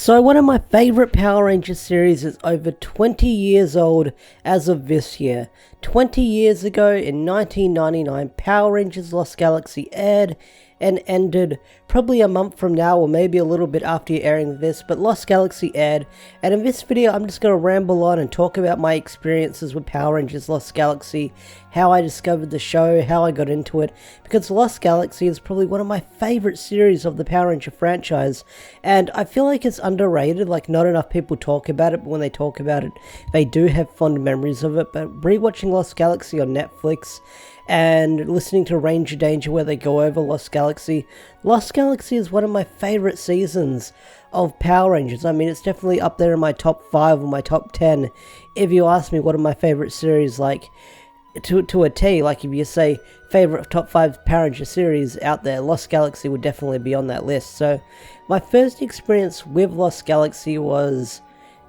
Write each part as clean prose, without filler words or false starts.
So one of my favourite Power Rangers series is over 20 years old as of this year. 20 years ago in 1999, Power Rangers Lost Galaxy aired and ended probably a month from now, or maybe a little bit after airing this, but Lost Galaxy aired, and in this video I'm just going to ramble on and talk about my experiences with Power Rangers Lost Galaxy, how I discovered the show, how I got into it, because Lost Galaxy is probably one of my favourite series of the Power Ranger franchise, and I feel like it's underrated. Like, not enough people talk about it, but when they talk about it, they do have fond memories of it. But rewatching Lost Galaxy on Netflix, and listening to Ranger Danger where they go over Lost Galaxy is one of my favourite seasons of Power Rangers. I mean, it's definitely up there in my top 5 or my top 10 if you ask me what are my favourite series, like, to a T. Like, if you say favourite top 5 Power Ranger series out there, Lost Galaxy would definitely be on that list. So my first experience with Lost Galaxy was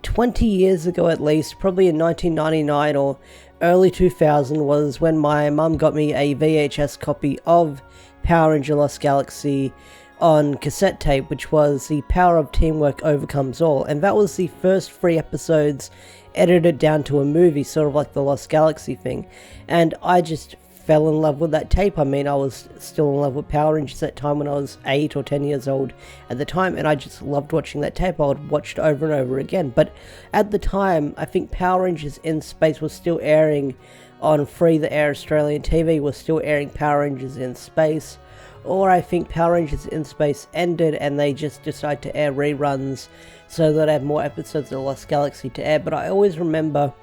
20 years ago at least, probably in 1999 or early 2000, was when my mum got me a VHS copy of Power Ranger Lost Galaxy on cassette tape, which was The Power of Teamwork Overcomes All, and that was the first 3 episodes edited down to a movie, sort of like the Lost Galaxy thing, and I just fell in love with that tape. I mean, I was still in love with Power Rangers at the time when I was 8 or 10 years old at the time, and I just loved watching that tape. I would watch it over and over again. But at the time, I think Power Rangers in Space was still airing on Free the Air Australian TV, was still airing Power Rangers in Space, or I think Power Rangers in Space ended and they just decided to air reruns so that I have more episodes of Lost Galaxy to air. But I always remember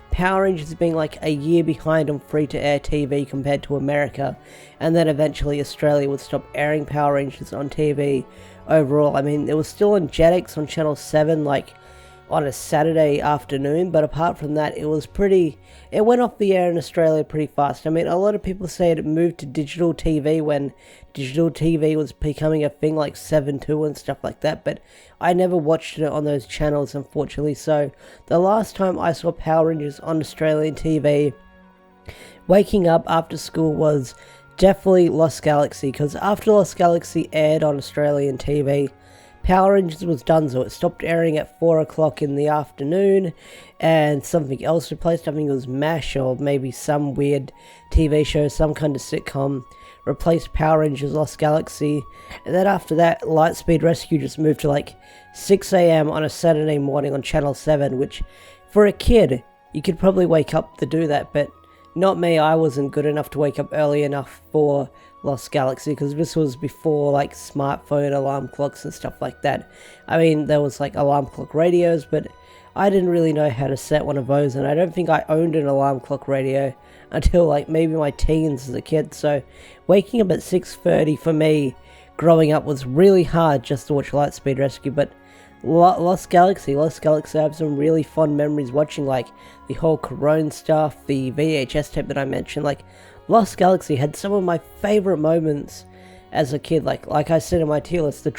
Power Rangers being like a year behind on free-to-air TV compared to America, and then eventually Australia would stop airing Power Rangers on TV overall. I mean, it was still on Jetix on Channel 7, like, on a Saturday afternoon, but apart from that, it went off the air in Australia pretty fast. I mean, a lot of people say it moved to digital TV when digital TV was becoming a thing, like 7/2 and stuff like that, but I never watched it on those channels, unfortunately. So the last time I saw Power Rangers on Australian TV, waking up after school, was definitely Lost Galaxy, because after Lost Galaxy aired on Australian TV, Power Rangers was done, so it stopped airing at 4 o'clock in the afternoon, and something else replaced. I think it was MASH, or maybe some weird TV show, some kind of sitcom, replaced Power Rangers Lost Galaxy, and then after that, Lightspeed Rescue just moved to like 6 AM on a Saturday morning on Channel 7, which, for a kid, you could probably wake up to do that, but not me. I wasn't good enough to wake up early enough for Lost Galaxy, because this was before like smartphone alarm clocks and stuff like that. I mean, there was like alarm clock radios, but I didn't really know how to set one of those, and I don't think I owned an alarm clock radio until like maybe my teens as a kid. So waking up at 6:30 for me growing up was really hard just to watch Lightspeed Rescue. But Lost Galaxy, I have some really fond memories watching, like the whole Corone stuff, the VHS tape that I mentioned. Like, Lost Galaxy had some of my favourite moments as a kid. Like I said in my tier list, the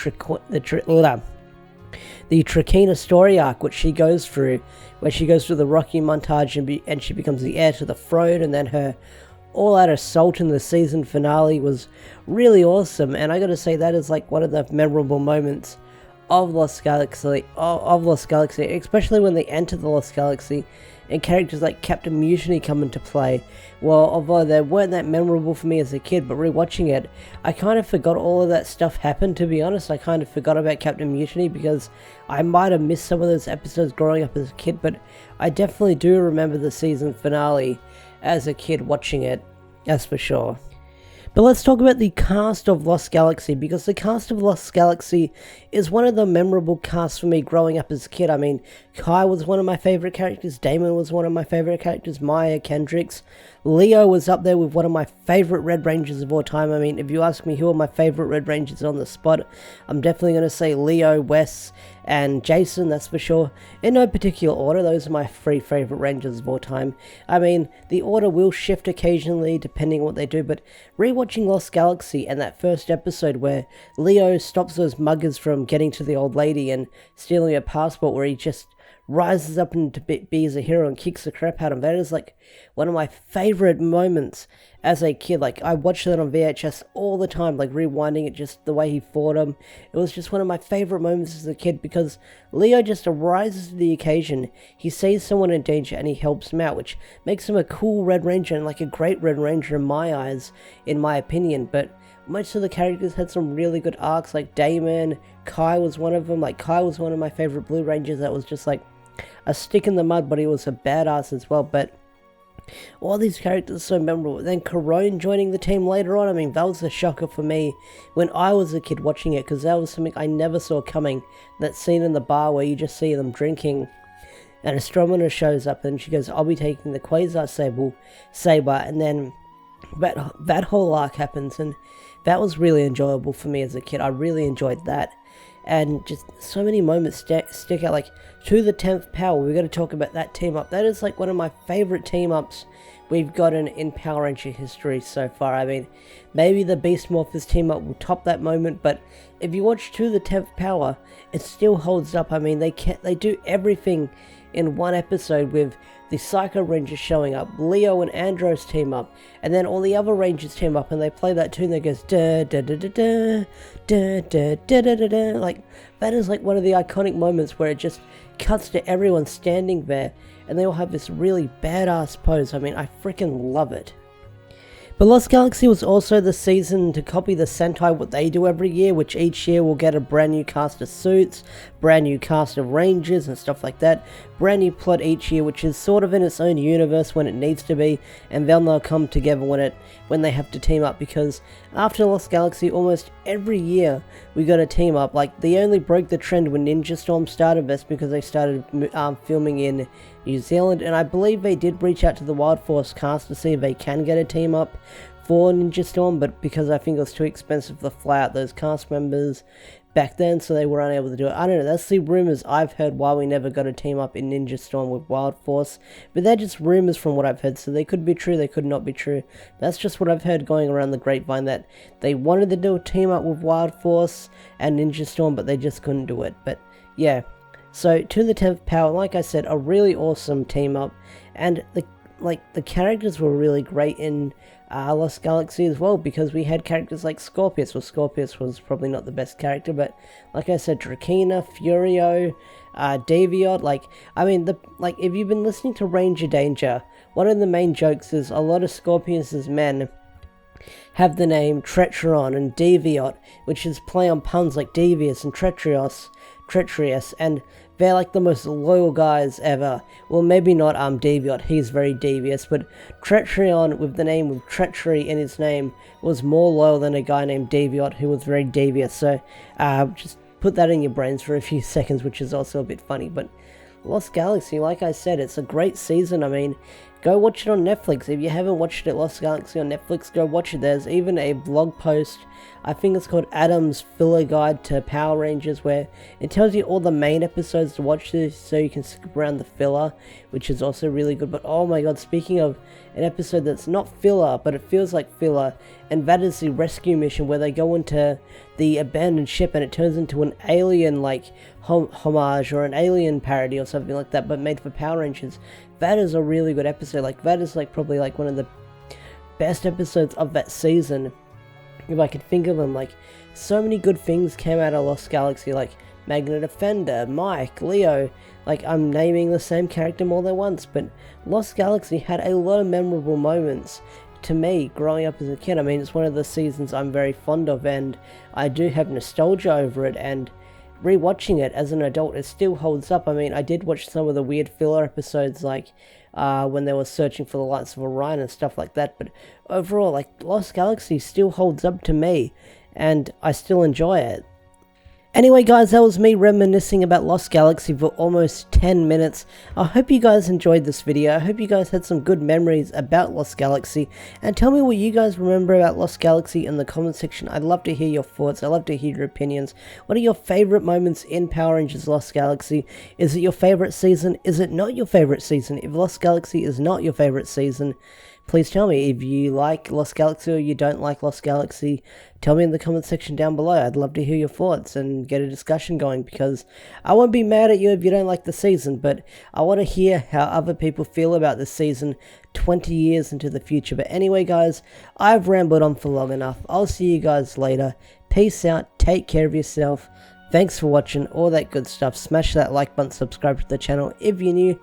Trakina story arc, which she goes through, where she goes through the Rocky montage and she becomes the heir to the throne, and then her all-out assault in the season finale was really awesome. And I gotta say, that is like one of the memorable moments of Lost Galaxy, especially when they enter the Lost Galaxy and characters like Captain Mutiny come into play. Well, although they weren't that memorable for me as a kid, but rewatching it, I kind of forgot all of that stuff happened, to be honest. I kind of forgot about Captain Mutiny because I might have missed some of those episodes growing up as a kid, but I definitely do remember the season finale as a kid watching it, that's for sure. But let's talk about the cast of Lost Galaxy, because the cast of Lost Galaxy is one of the memorable casts for me growing up as a kid. I mean, Kai was one of my favourite characters, Damon was one of my favourite characters, Maya, Kendricks, Leo was up there with one of my favourite Red Rangers of all time. I mean, if you ask me who are my favourite Red Rangers on the spot, I'm definitely going to say Leo, Wes, and Jason, that's for sure. In no particular order, those are my 3 favourite Rangers of all time. I mean, the order will shift occasionally depending on what they do, but rewatching Lost Galaxy and that first episode where Leo stops those muggers from getting to the old lady and stealing her passport, where he just rises up and to be as a hero and kicks the crap out of him. That is like one of my favorite moments as a kid. Like, I watched that on VHS all the time, like rewinding it, just the way he fought him. It was just one of my favorite moments as a kid, because Leo just rises to the occasion. He sees someone in danger and he helps him out, which makes him a cool Red Ranger, and like a great Red Ranger in my eyes, in my opinion. But most of the characters had some really good arcs, like Damon. Kai was one of them. Like, Kai was one of my favorite Blue Rangers that was just like a stick in the mud, but he was a badass as well. But all these characters are so memorable. Then Corone joining the team later on, I mean, that was a shocker for me when I was a kid watching it, because that was something I never saw coming. That scene in the bar where you just see them drinking, and Astromina shows up and she goes, "I'll be taking the Quasar Saber," and then that whole arc happens, and that was really enjoyable for me as a kid. I really enjoyed that. And just so many moments stick out, like To the 10th Power. We've got to talk about that team up. That is like one of my favorite team ups we've gotten in Power Ranger history so far. I mean, maybe the Beast Morphers team up will top that moment, but if you watch To the 10th Power, it still holds up. I mean, they do everything in one episode, with the Psycho Rangers showing up, Leo and Andros team up, and then all the other Rangers team up, and they play that tune that goes da da da da da da da da da da da. Like, that is like one of the iconic moments where it just cuts to everyone standing there, and they all have this really badass pose. I mean, I freaking love it. But Lost Galaxy was also the season to copy the Sentai, what they do every year, which each year will get a brand new cast of suits, brand new cast of Rangers and stuff like that, brand new plot each year, which is sort of in its own universe when it needs to be, and then they'll come together when they have to team up, because after Lost Galaxy, almost every year we got a team up. Like, they only broke the trend when Ninja Storm started, that's because they started filming in New Zealand, and I believe they did reach out to the Wild Force cast to see if they can get a team up for Ninja Storm, but because I think it was too expensive to fly out those cast members back then, so they were unable to do it. I don't know, that's the rumors I've heard why we never got a team up in Ninja Storm with Wild Force, but they're just rumors from what I've heard, so they could be true, they could not be true. That's just what I've heard going around the grapevine, that they wanted to do a team up with Wild Force and Ninja Storm, but they just couldn't do it. But yeah, so To the 10th Power, like I said, a really awesome team up, and the characters were really great in Lost Galaxy as well, because we had characters like Scorpius. Well, Scorpius was probably not the best character, but like I said, Drakina, Furio, Deviot. Like, I mean, if you've been listening to Ranger Danger, one of the main jokes is a lot of Scorpius's men have the name Trecheron and Deviot, which is play on puns like devious and treacherous, and they're like the most loyal guys ever. Well, maybe not Deviot, he's very devious, but Trecheron with the name with treachery in his name was more loyal than a guy named Deviot who was very devious. So just put that in your brains for a few seconds, which is also a bit funny. But Lost Galaxy, like I said, it's a great season. I mean, go watch it on Netflix. If you haven't watched it, Lost Galaxy on Netflix, go watch it. There's even a blog post, I think it's called Adam's Filler Guide to Power Rangers, where it tells you all the main episodes to watch this, so you can skip around the filler, which is also really good. But oh my god, speaking of an episode that's not filler, but it feels like filler, and that is the rescue mission where they go into the abandoned ship and it turns into an alien like homage or an alien parody or something like that, but made for Power Rangers. That is a really good episode. Like, that is like probably like one of the best episodes of that season, if I could think of them. Like, so many good things came out of Lost Galaxy, like Magna Defender, Mike, Leo. Like, I'm naming the same character more than once, but Lost Galaxy had a lot of memorable moments to me growing up as a kid. I mean, it's one of the seasons I'm very fond of, and I do have nostalgia over it, and rewatching it as an adult, it still holds up. I mean, I did watch some of the weird filler episodes, like when they were searching for the lights of Orion and stuff like that, but overall, like, Lost Galaxy still holds up to me, and I still enjoy it. Anyway guys, that was me reminiscing about Lost Galaxy for almost 10 minutes. I hope you guys enjoyed this video. I hope you guys had some good memories about Lost Galaxy. And tell me what you guys remember about Lost Galaxy in the comment section. I'd love to hear your thoughts. I'd love to hear your opinions. What are your favorite moments in Power Rangers Lost Galaxy? Is it your favorite season? Is it not your favorite season? If Lost Galaxy is not your favorite season, please tell me if you like Lost Galaxy or you don't like Lost Galaxy. Tell me in the comment section down below. I'd love to hear your thoughts and get a discussion going, because I won't be mad at you if you don't like the season, but I want to hear how other people feel about this season 20 years into the future. But anyway, guys, I've rambled on for long enough. I'll see you guys later. Peace out. Take care of yourself. Thanks for watching, all that good stuff. Smash that like button, subscribe to the channel if you're new,